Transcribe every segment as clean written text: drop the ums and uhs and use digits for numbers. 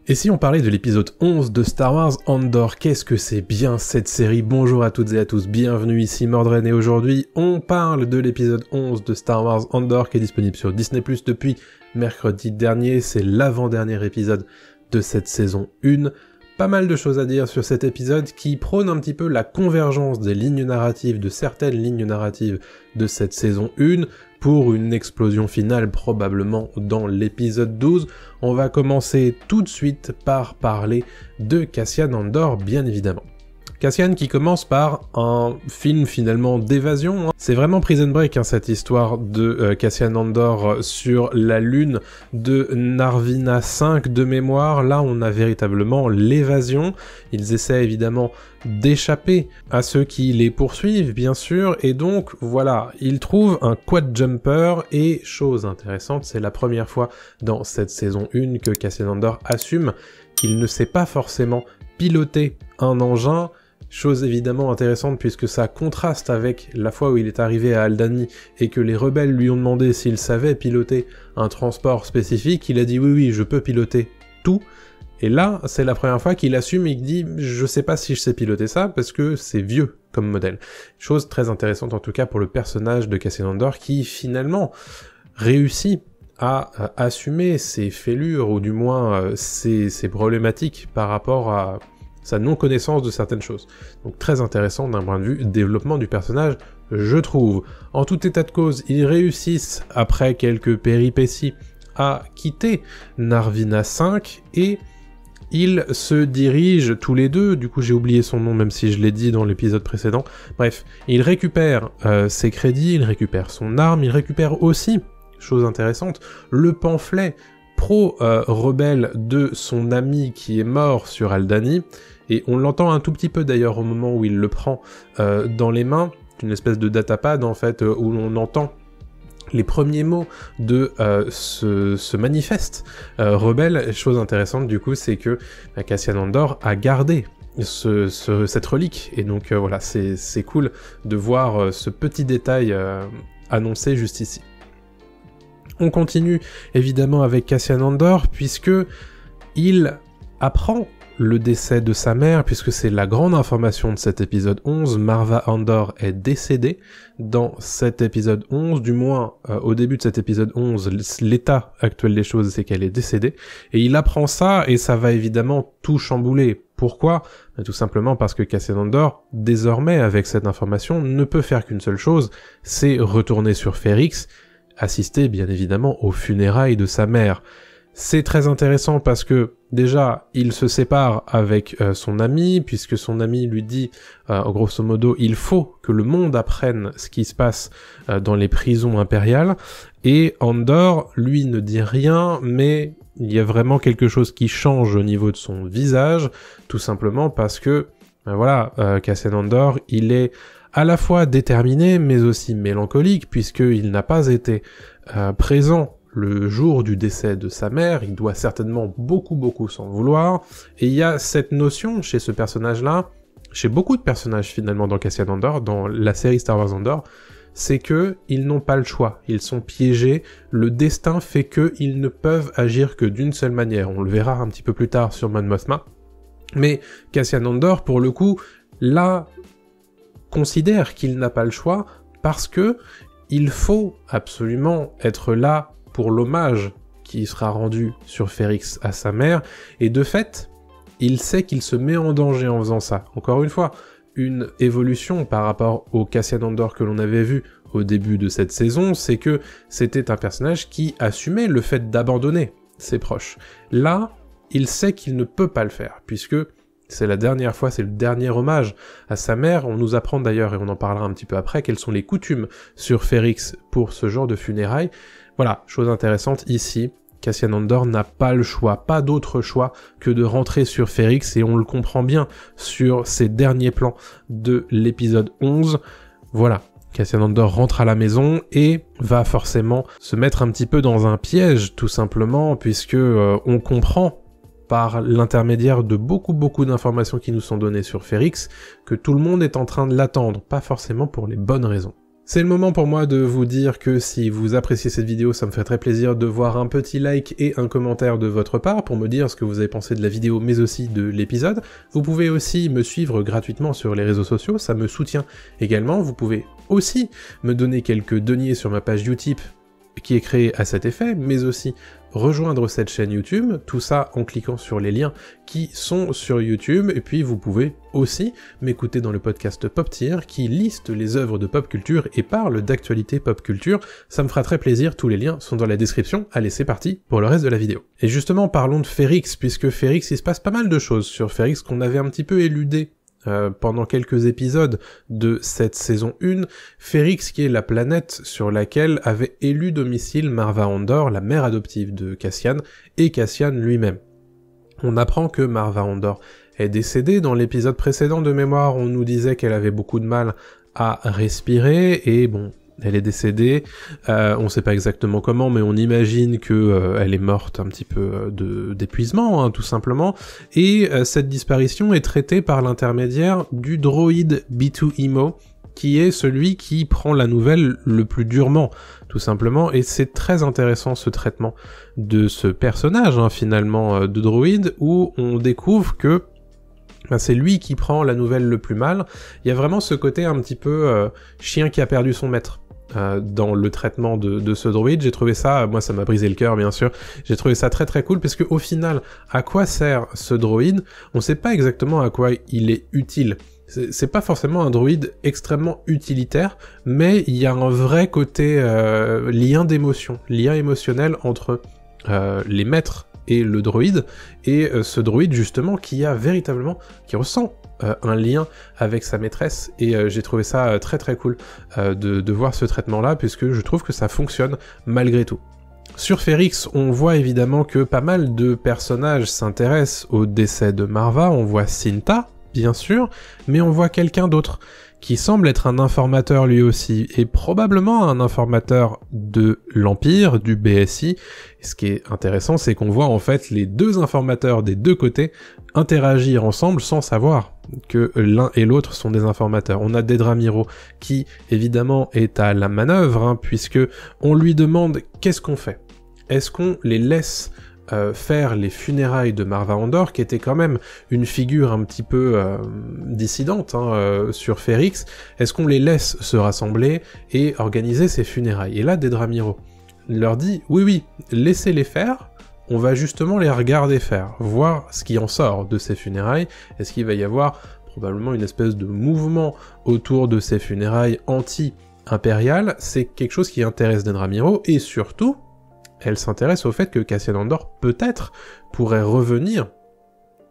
Et si on parlait de l'épisode 11 de Star Wars Andor, qu'est-ce que c'est bien cette série? Bonjour à toutes et à tous, bienvenue ici Mordren et aujourd'hui on parle de l'épisode 11 de Star Wars Andor qui est disponible sur Disney+ depuis mercredi dernier, c'est l'avant-dernier épisode de cette saison 1. Pas mal de choses à dire sur cet épisode qui prône un petit peu la convergence des lignes narratives, de certaines lignes narratives de cette saison 1, pour une explosion finale probablement dans l'épisode 12. On va commencer tout de suite par parler de Cassian Andor, bien évidemment. Cassian qui commence par un film finalement d'évasion. C'est vraiment Prison Break cette histoire de Cassian Andor sur la lune de Narvina 5 de mémoire. Là on a véritablement l'évasion. Ils essaient évidemment d'échapper à ceux qui les poursuivent bien sûr et donc voilà, ils trouvent un quad jumper et chose intéressante, c'est la première fois dans cette saison 1 que Cassian Andor assume qu'il ne sait pas forcément piloter un engin. Chose évidemment intéressante puisque ça contraste avec la fois où il est arrivé à Aldhani et que les rebelles lui ont demandé s'il savait piloter un transport spécifique, il a dit oui, je peux piloter tout. Et là, c'est la première fois qu'il assume et qu'il dit je sais pas si je sais piloter ça parce que c'est vieux comme modèle. Chose très intéressante en tout cas pour le personnage de Cassian Andor qui finalement réussit à assumer ses fêlures ou du moins ses problématiques par rapport à sa non-connaissance de certaines choses. Donc très intéressant d'un point de vue développement du personnage, je trouve. En tout état de cause, ils réussissent, après quelques péripéties, à quitter Narvina 5, et ils se dirigent tous les deux, du coup j'ai oublié son nom même si je l'ai dit dans l'épisode précédent, bref, il récupère ses crédits, il récupère son arme, il récupère aussi, chose intéressante, le pamphlet pro-rebelle de son ami qui est mort sur Aldhani, et on l'entend un tout petit peu d'ailleurs au moment où il le prend dans les mains, une espèce de datapad en fait, où l'on entend les premiers mots de ce manifeste rebelle. Chose intéressante du coup, c'est que Cassian Andor a gardé cette relique, et donc voilà, c'est cool de voir ce petit détail annoncé juste ici. On continue évidemment avec Cassian Andor, puisque il apprend le décès de sa mère, puisque c'est la grande information de cet épisode 11, Marva Andor est décédée dans cet épisode 11, du moins au début de cet épisode 11, l'état actuel des choses c'est qu'elle est décédée, et il apprend ça, et ça va évidemment tout chambouler. Pourquoi ? Tout simplement parce que Cassian Andor, désormais avec cette information, ne peut faire qu'une seule chose, c'est retourner sur Ferrix, assister bien évidemment aux funérailles de sa mère. C'est très intéressant parce que déjà il se sépare avec son ami, puisque son ami lui dit grosso modo il faut que le monde apprenne ce qui se passe dans les prisons impériales, et Andor lui ne dit rien, mais il y a vraiment quelque chose qui change au niveau de son visage, tout simplement parce que voilà, Cassian Andor il est à la fois déterminé mais aussi mélancolique, puisqu'il n'a pas été présent le jour du décès de sa mère, il doit certainement beaucoup s'en vouloir, et il y a cette notion chez ce personnage-là, chez beaucoup de personnages finalement dans Cassian Andor, dans la série Star Wars Andor, c'est que ils n'ont pas le choix, ils sont piégés, le destin fait que ils ne peuvent agir que d'une seule manière, on le verra un petit peu plus tard sur Mon Mothma, mais Cassian Andor, pour le coup, là, considère qu'il n'a pas le choix, parce que il faut absolument être là pour l'hommage qui sera rendu sur Ferrix à sa mère, et de fait, il sait qu'il se met en danger en faisant ça. Encore une fois, une évolution par rapport au Cassian Andor que l'on avait vu au début de cette saison, c'est que c'était un personnage qui assumait le fait d'abandonner ses proches. Là, il sait qu'il ne peut pas le faire, puisque c'est la dernière fois, c'est le dernier hommage à sa mère. On nous apprend d'ailleurs, et on en parlera un petit peu après, quelles sont les coutumes sur Ferrix pour ce genre de funérailles. Voilà, chose intéressante ici, Cassian Andor n'a pas le choix, pas d'autre choix que de rentrer sur Ferrix, et on le comprend bien sur ces derniers plans de l'épisode 11. Voilà, Cassian Andor rentre à la maison et va forcément se mettre un petit peu dans un piège, tout simplement, puisque on comprend par l'intermédiaire de beaucoup d'informations qui nous sont données sur Ferrix que tout le monde est en train de l'attendre, pas forcément pour les bonnes raisons. C'est le moment pour moi de vous dire que si vous appréciez cette vidéo, ça me fait très plaisir de voir un petit like et un commentaire de votre part pour me dire ce que vous avez pensé de la vidéo mais aussi de l'épisode. Vous pouvez aussi me suivre gratuitement sur les réseaux sociaux, ça me soutient également. Vous pouvez aussi me donner quelques deniers sur ma page Utip qui est créée à cet effet, mais aussi rejoindre cette chaîne YouTube, tout ça en cliquant sur les liens qui sont sur YouTube, et puis vous pouvez aussi m'écouter dans le podcast Pop Tier qui liste les œuvres de pop culture et parle d'actualité pop culture, ça me fera très plaisir, tous les liens sont dans la description. Allez, c'est parti pour le reste de la vidéo. Et justement, parlons de Ferrix, puisque Ferrix, il se passe pas mal de choses sur Ferrix qu'on avait un petit peu éludé pendant quelques épisodes de cette saison 1, Ferrix qui est la planète sur laquelle avait élu domicile Marva Andor, la mère adoptive de Cassian, et Cassian lui-même. On apprend que Marva Andor est décédée. Dans l'épisode précédent de mémoire, on nous disait qu'elle avait beaucoup de mal à respirer, et bon, elle est décédée, on sait pas exactement comment, mais on imagine que elle est morte un petit peu d'épuisement, hein, tout simplement, et cette disparition est traitée par l'intermédiaire du droïde B2EMO, qui est celui qui prend la nouvelle le plus durement, tout simplement, et c'est très intéressant ce traitement de ce personnage, hein, finalement, de droïde, où on découvre que c'est lui qui prend la nouvelle le plus mal. Il y a vraiment ce côté un petit peu chien qui a perdu son maître dans le traitement de ce droïde. J'ai trouvé ça, moi ça m'a brisé le cœur bien sûr, j'ai trouvé ça très très cool, parce que au final, à quoi sert ce droïde? On sait pas exactement à quoi il est utile. C'est pas forcément un droïde extrêmement utilitaire, mais il y a un vrai côté lien d'émotion, lien émotionnel entre les maîtres et le droïde, et ce droïde justement qui ressent un lien avec sa maîtresse, et j'ai trouvé ça très très cool de voir ce traitement là, puisque je trouve que ça fonctionne malgré tout. Sur Ferrix, on voit évidemment que pas mal de personnages s'intéressent au décès de Marva. On voit Cinta, bien sûr, mais on voit quelqu'un d'autre qui semble être un informateur lui aussi, et probablement un informateur de l'Empire, du BSI. Et ce qui est intéressant, c'est qu'on voit en fait les deux informateurs des deux côtés interagir ensemble sans savoir que l'un et l'autre sont des informateurs. On a Dedra Meero qui, évidemment, est à la manœuvre, hein, puisque on lui demande qu'est-ce qu'on fait. Est-ce qu'on les laisse faire les funérailles de Marva Andor, qui était quand même une figure un petit peu dissidente sur Ferrix? Est-ce qu'on les laisse se rassembler et organiser ces funérailles? Et là, Dedra Meero leur dit « Oui, laissez-les faire, on va justement les regarder faire, voir ce qui en sort de ces funérailles. Est-ce qu'il va y avoir probablement une espèce de mouvement autour de ces funérailles anti-impériales ?» C'est quelque chose qui intéresse Dedra Meero, et surtout, elle s'intéresse au fait que Cassian Andor peut-être pourrait revenir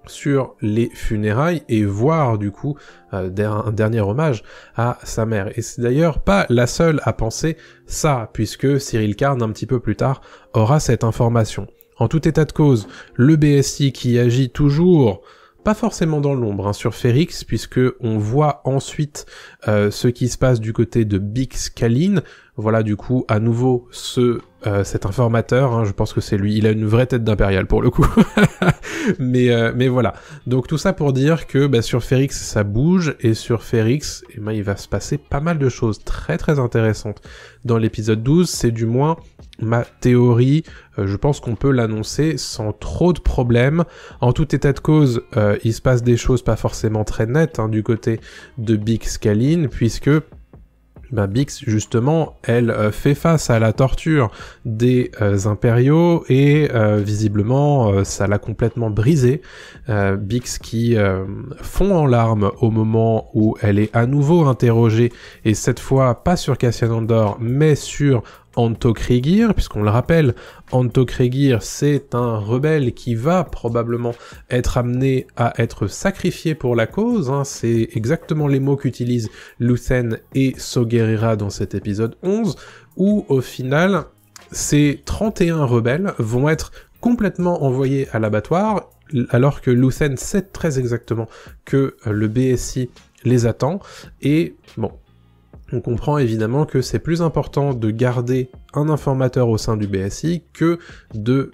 sur les funérailles et voir du coup un dernier hommage à sa mère. Et c'est d'ailleurs pas la seule à penser ça, puisque Cyril Karn un petit peu plus tard aura cette information. En tout état de cause, le BSI qui agit toujours, pas forcément dans l'ombre, hein, sur Ferrix, puisque on voit ensuite ce qui se passe du côté de Bix Caleen. Voilà du coup à nouveau cet informateur, hein, je pense que c'est lui, il a une vraie tête d'impérial pour le coup. mais voilà. Donc tout ça pour dire que sur Ferrix ça bouge, et sur Ferrix il va se passer pas mal de choses très très intéressantes dans l'épisode 12, c'est du moins ma théorie, je pense qu'on peut l'annoncer sans trop de problèmes. En tout état de cause, il se passe des choses pas forcément très nettes du côté de Bix Caleen, puisque Bix, justement, elle fait face à la torture des impériaux, et visiblement, ça l'a complètement brisée. Bix qui fond en larmes au moment où elle est à nouveau interrogée, et cette fois, pas sur Cassian Andor, mais sur Anto Kreegyr, puisqu'on le rappelle, Anto Kreegyr, c'est un rebelle qui va probablement être amené à être sacrifié pour la cause, c'est exactement les mots qu'utilisent Luthen et Saw Gerrera dans cet épisode 11, où au final, ces 31 rebelles vont être complètement envoyés à l'abattoir, alors que Luthen sait très exactement que le BSI les attend, et bon, on comprend évidemment que c'est plus important de garder un informateur au sein du BSI que de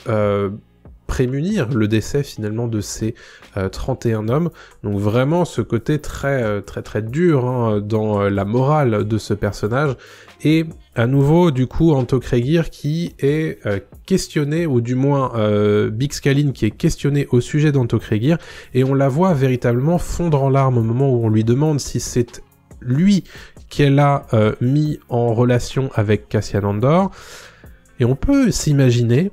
prémunir le décès finalement de ces 31 hommes. Donc vraiment ce côté très dur dans la morale de ce personnage. Et à nouveau du coup Anto Kreegyr qui est questionné, ou du moins Bix-Kalin qui est questionné au sujet d'Anto Kreegyr, et on la voit véritablement fondre en larmes au moment où on lui demande si c'est lui qu'elle a mis en relation avec Cassian Andor. Et on peut s'imaginer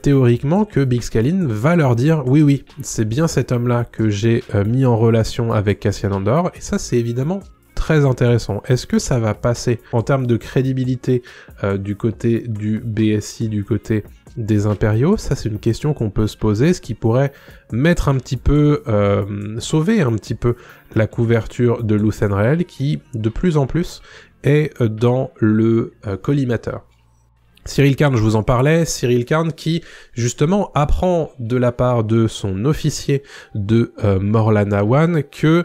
théoriquement que Bix-Kalin va leur dire oui, c'est bien cet homme-là que j'ai mis en relation avec Cassian Andor, et ça c'est évidemment très intéressant. Est-ce que ça va passer en termes de crédibilité du côté du BSI, du côté des impériaux? Ça c'est une question qu'on peut se poser, ce qui pourrait mettre un petit peu, sauver un petit peu la couverture de Luthen Rael, qui de plus en plus est dans le collimateur. Cyril Karn, je vous en parlais, Cyril Karn qui, justement, apprend de la part de son officier de Morlana One que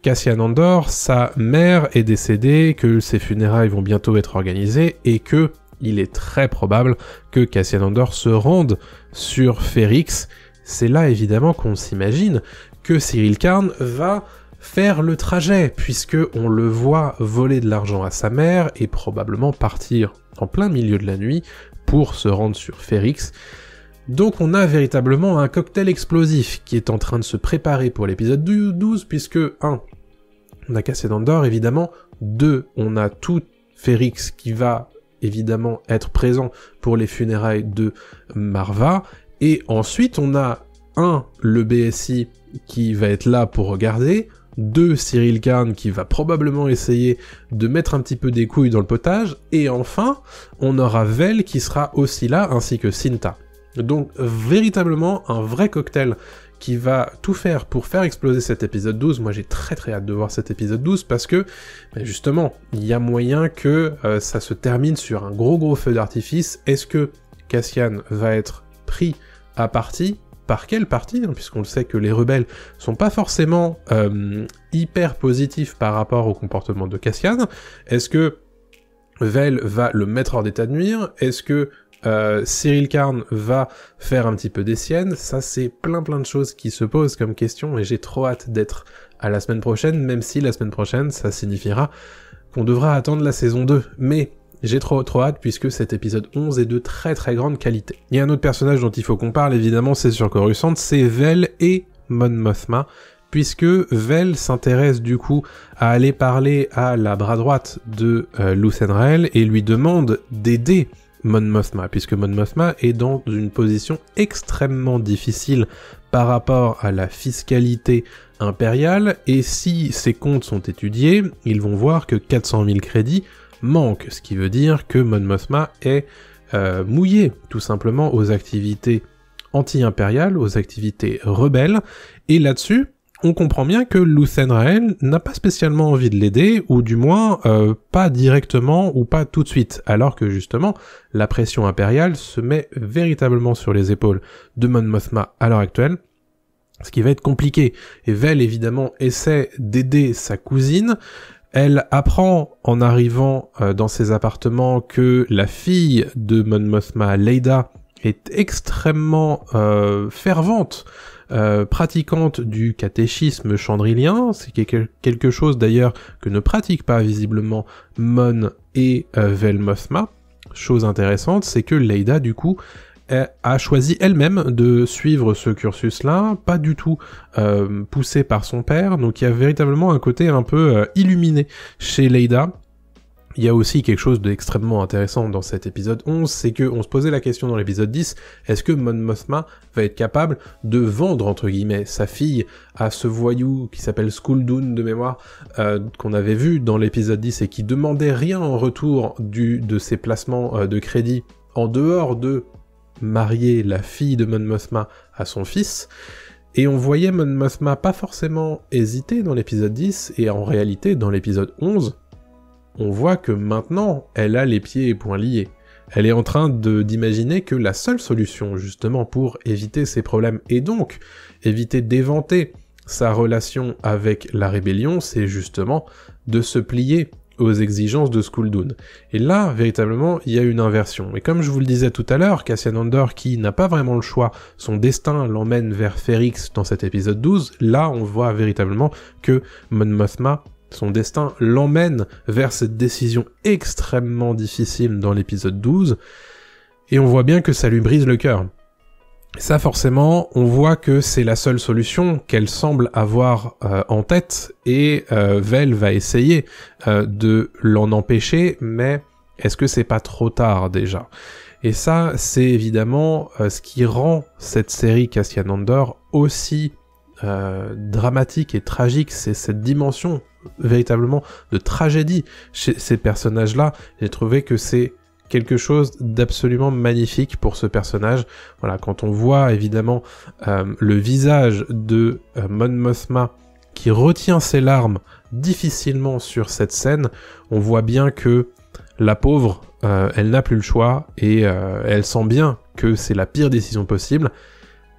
Cassian Andor, sa mère, est décédée, que ses funérailles vont bientôt être organisées, et que il est très probable que Cassian Andor se rende sur Ferrix. C'est là, évidemment, qu'on s'imagine que Cyril Karn va faire le trajet, puisque on le voit voler de l'argent à sa mère, et probablement partir en plein milieu de la nuit pour se rendre sur Ferrix. Donc on a véritablement un cocktail explosif qui est en train de se préparer pour l'épisode 12, puisque 1. On a Cassian Andor évidemment, 2. On a tout Ferrix qui va évidemment être présent pour les funérailles de Marva, et ensuite on a 1. Le BSI qui va être là pour regarder, 2. Cyril Karn qui va probablement essayer de mettre un petit peu des couilles dans le potage, et enfin, on aura Vel qui sera aussi là, ainsi que Cinta. Donc, véritablement, un vrai cocktail qui va tout faire pour faire exploser cet épisode 12. Moi, j'ai très hâte de voir cet épisode 12, parce que, justement, il y a moyen que ça se termine sur un gros feu d'artifice. Est-ce que Cassian va être pris à partie? Par quelle partie, puisqu'on le sait que les rebelles sont pas forcément hyper positifs par rapport au comportement de Cassian. Est-ce que Vel va le mettre hors d'état de nuire? Est-ce que Cyril Karn va faire un petit peu des siennes? Ça, c'est plein de choses qui se posent comme question, et j'ai trop hâte d'être à la semaine prochaine, même si la semaine prochaine, ça signifiera qu'on devra attendre la saison 2. Mais j'ai trop hâte, puisque cet épisode 11 est de très grande qualité. Il y a un autre personnage dont il faut qu'on parle, évidemment, c'est sur Coruscant, c'est Vel et Mon Mothma, puisque Vel s'intéresse du coup à aller parler à la bras droite de Luthen Rael, et lui demande d'aider Mon Mothma, puisque Mon Mothma est dans une position extrêmement difficile par rapport à la fiscalité impériale, et si ses comptes sont étudiés, ils vont voir que 400 000 crédits manque, ce qui veut dire que Mon Mothma est mouillé tout simplement aux activités anti-impériales, aux activités rebelles, et là-dessus, on comprend bien que Luthen Rael n'a pas spécialement envie de l'aider, ou du moins pas directement ou pas tout de suite, alors que justement la pression impériale se met véritablement sur les épaules de Mon Mothma à l'heure actuelle, ce qui va être compliqué. Et Vel évidemment essaie d'aider sa cousine. Elle apprend en arrivant dans ses appartements que la fille de Mon Mothma, Leida, est extrêmement fervente, pratiquante du catéchisme chandrilien. C'est quelque chose d'ailleurs que ne pratique pas visiblement Mon et Vel Mothma. Chose intéressante, c'est que Leida du coup a choisi elle-même de suivre ce cursus-là, pas du tout poussée par son père, donc il y a véritablement un côté un peu illuminé chez Leida. Il y a aussi quelque chose d'extrêmement intéressant dans cet épisode 11, c'est que on se posait la question dans l'épisode 10, est-ce que Mon Mothma va être capable de vendre, entre guillemets, sa fille à ce voyou qui s'appelle Skulldun de mémoire, qu'on avait vu dans l'épisode 10 et qui demandait rien en retour de ses placements de crédit, en dehors de marier la fille de Mon Mothma à son fils, et on voyait Mon Mothma pas forcément hésiter dans l'épisode 10, et en réalité, dans l'épisode 11, on voit que maintenant, elle a les pieds et poings liés. Elle est en train d'imaginer que la seule solution, justement, pour éviter ces problèmes, et donc éviter d'éventer sa relation avec la rébellion, c'est justement de se plier aux exigences de Skulldun. Et là, véritablement, il y a une inversion. Et comme je vous le disais tout à l'heure, Cassian Andor, qui n'a pas vraiment le choix, son destin l'emmène vers Ferrix dans cet épisode 12, là, on voit véritablement que Mon Mothma, son destin l'emmène vers cette décision extrêmement difficile dans l'épisode 12, et on voit bien que ça lui brise le cœur. Ça, forcément, on voit que c'est la seule solution qu'elle semble avoir en tête, et Vel va essayer de l'en empêcher, mais est-ce que c'est pas trop tard déjà ? Et ça, c'est évidemment ce qui rend cette série Cassian Andor aussi dramatique et tragique, c'est cette dimension véritablement de tragédie chez ces personnages-là. J'ai trouvé que c'est quelque chose d'absolument magnifique pour ce personnage. Voilà, quand on voit évidemment le visage de Mon Mothma qui retient ses larmes difficilement sur cette scène, on voit bien que la pauvre, elle n'a plus le choix et elle sent bien que c'est la pire décision possible,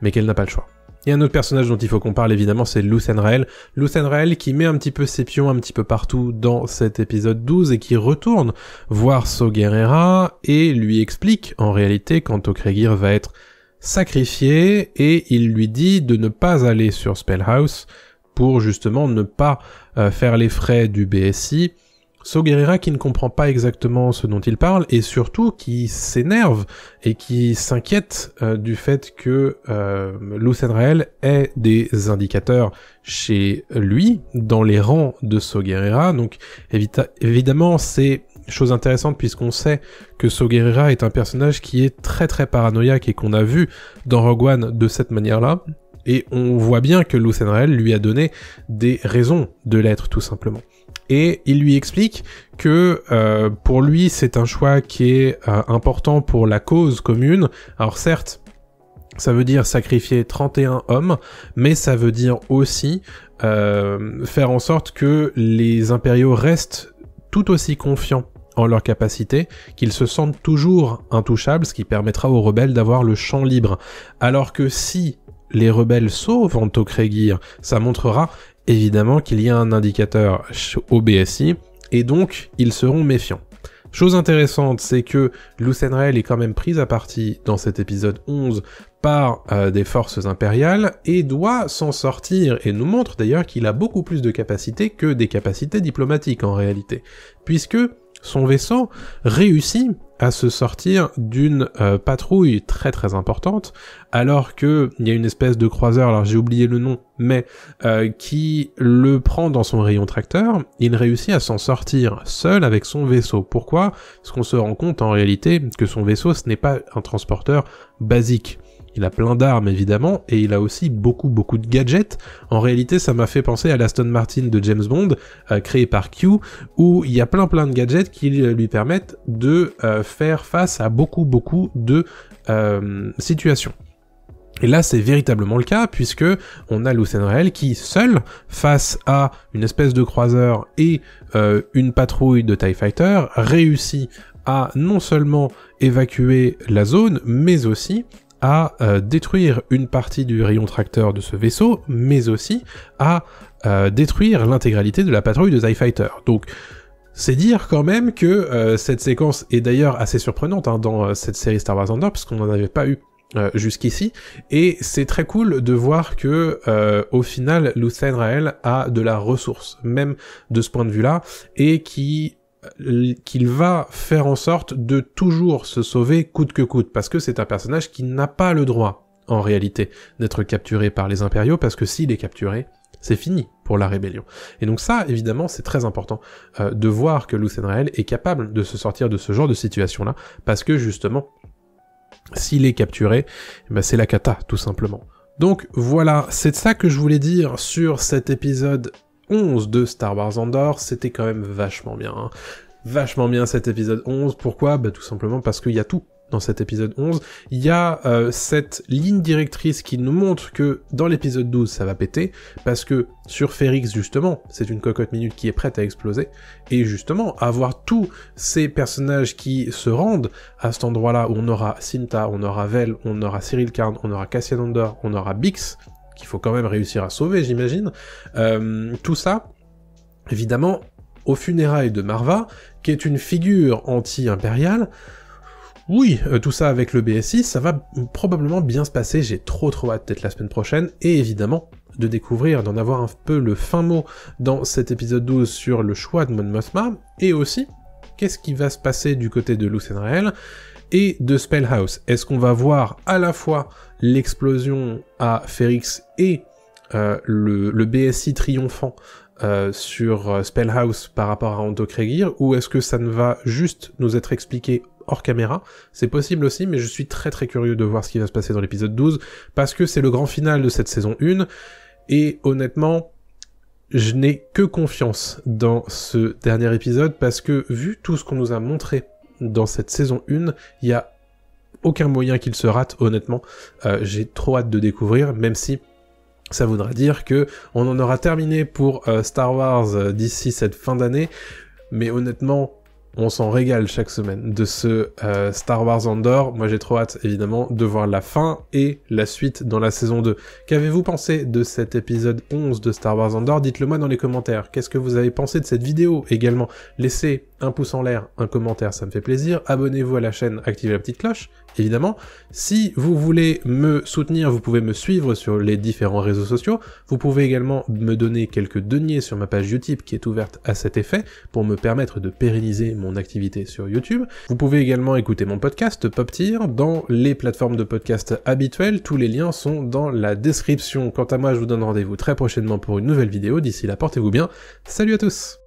mais qu'elle n'a pas le choix. Il y a un autre personnage dont il faut qu'on parle évidemment, c'est Luthen Rael. Luthen Rael qui met un petit peu ses pions un petit peu partout dans cet épisode 12 et qui retourne voir Saw Gerrera et lui explique en réalité quand Okregir va être sacrifié et il lui dit de ne pas aller sur Spellhouse pour justement ne pas faire les frais du BSI. Saw Gerrera qui ne comprend pas exactement ce dont il parle et surtout qui s'énerve et qui s'inquiète du fait que Luthen Rael ait des indicateurs chez lui dans les rangs de Saw Gerrera. Donc évidemment c'est chose intéressante puisqu'on sait que Saw Gerrera est un personnage qui est très très paranoïaque et qu'on a vu dans Rogue One de cette manière-là. Et on voit bien que Luthen Rael lui a donné des raisons de l'être tout simplement. Et il lui explique que pour lui c'est un choix qui est important pour la cause commune. Alors certes, ça veut dire sacrifier 31 hommes, mais ça veut dire aussi faire en sorte que les impériaux restent tout aussi confiants en leur capacité, qu'ils se sentent toujours intouchables, ce qui permettra aux rebelles d'avoir le champ libre. Alors que si les rebelles sauvent Okregir, ça montrera évidemment qu'il y a un indicateur au BSI, et donc ils seront méfiants. Chose intéressante, c'est que Luthen Rael est quand même prise à partie dans cet épisode 11 par des forces impériales, et doit s'en sortir, et nous montre d'ailleurs qu'il a beaucoup plus de capacités que des capacités diplomatiques en réalité, puisque son vaisseau réussit à se sortir d'une patrouille très très importante, alors que il y a une espèce de croiseur, alors j'ai oublié le nom, mais qui le prend dans son rayon tracteur. Il réussit à s'en sortir seul avec son vaisseau. Pourquoi ? Parce qu'on se rend compte en réalité que son vaisseau ce n'est pas un transporteur basique. Il a plein d'armes évidemment, et il a aussi beaucoup de gadgets. En réalité, ça m'a fait penser à l'Aston Martin de James Bond, créé par Q, où il y a plein de gadgets qui lui permettent de faire face à beaucoup de situations. Et là, c'est véritablement le cas, puisque on a Luthen Rael qui, seul, face à une espèce de croiseur et une patrouille de TIE Fighter, réussit à non seulement évacuer la zone, mais aussi à détruire une partie du rayon tracteur de ce vaisseau, mais aussi à détruire l'intégralité de la patrouille de TIE Fighter. Donc, c'est dire quand même que cette séquence est d'ailleurs assez surprenante dans cette série Star Wars Andor, parce qu'on n'en avait pas eu jusqu'ici, et c'est très cool de voir que au final, Luthen Rael a de la ressource, même de ce point de vue-là, et qu'il va faire en sorte de toujours se sauver coûte que coûte, parce que c'est un personnage qui n'a pas le droit, en réalité, d'être capturé par les impériaux, parce que s'il est capturé, c'est fini pour la rébellion. Et donc ça, évidemment, c'est très important de voir que Luthen Rael est capable de se sortir de ce genre de situation-là, parce que justement, s'il est capturé, c'est la cata, tout simplement. Donc voilà, c'est ça que je voulais dire sur cet épisode 11 de Star Wars Andor. C'était quand même vachement bien, hein. Vachement bien cet épisode 11, pourquoi ? Tout simplement parce qu'il y a tout dans cet épisode 11. Il y a cette ligne directrice qui nous montre que dans l'épisode 12 ça va péter, parce que sur Ferrix justement, c'est une cocotte minute qui est prête à exploser, et justement, avoir tous ces personnages qui se rendent à cet endroit-là où on aura Cinta, on aura Vel, on aura Cyril Karn, on aura Cassian Andor, on aura Bix, qu'il faut quand même réussir à sauver, j'imagine, tout ça, évidemment, aux funérailles de Marva, qui est une figure anti-impériale. Oui, tout ça avec le BSI, ça va probablement bien se passer, j'ai trop hâte d'être la semaine prochaine, et évidemment, de découvrir, d'en avoir un peu le fin mot dans cet épisode 12 sur le choix de Mon Mothma, et aussi, qu'est-ce qui va se passer du côté de Lucenrael et de Spellhouse. Est-ce qu'on va voir à la fois l'explosion à Ferrix et le BSI triomphant sur Spellhouse par rapport à Anto Kreegyr, ou est-ce que ça ne va juste nous être expliqué hors caméra? C'est possible aussi, mais je suis très curieux de voir ce qui va se passer dans l'épisode 12, parce que c'est le grand final de cette saison 1, et honnêtement, je n'ai que confiance dans ce dernier épisode, parce que vu tout ce qu'on nous a montré dans cette saison 1, il y a aucun moyen qu'il se rate, honnêtement. J'ai trop hâte de découvrir, même si ça voudra dire que on en aura terminé pour Star Wars d'ici cette fin d'année, mais honnêtement, on s'en régale chaque semaine de ce Star Wars Andor. Moi j'ai trop hâte évidemment de voir la fin et la suite dans la saison 2. Qu'avez-vous pensé de cet épisode 11 de Star Wars Andor? Dites-le moi dans les commentaires. Qu'est-ce que vous avez pensé de cette vidéo également? Laissez un pouce en l'air, un commentaire, ça me fait plaisir. Abonnez-vous à la chaîne, activez la petite cloche, évidemment. Si vous voulez me soutenir, vous pouvez me suivre sur les différents réseaux sociaux. Vous pouvez également me donner quelques deniers sur ma page Utip qui est ouverte à cet effet pour me permettre de pérenniser mon activité sur YouTube. Vous pouvez également écouter mon podcast Pop Tier dans les plateformes de podcast habituelles. Tous les liens sont dans la description. Quant à moi, je vous donne rendez-vous très prochainement pour une nouvelle vidéo. D'ici là, portez-vous bien. Salut à tous!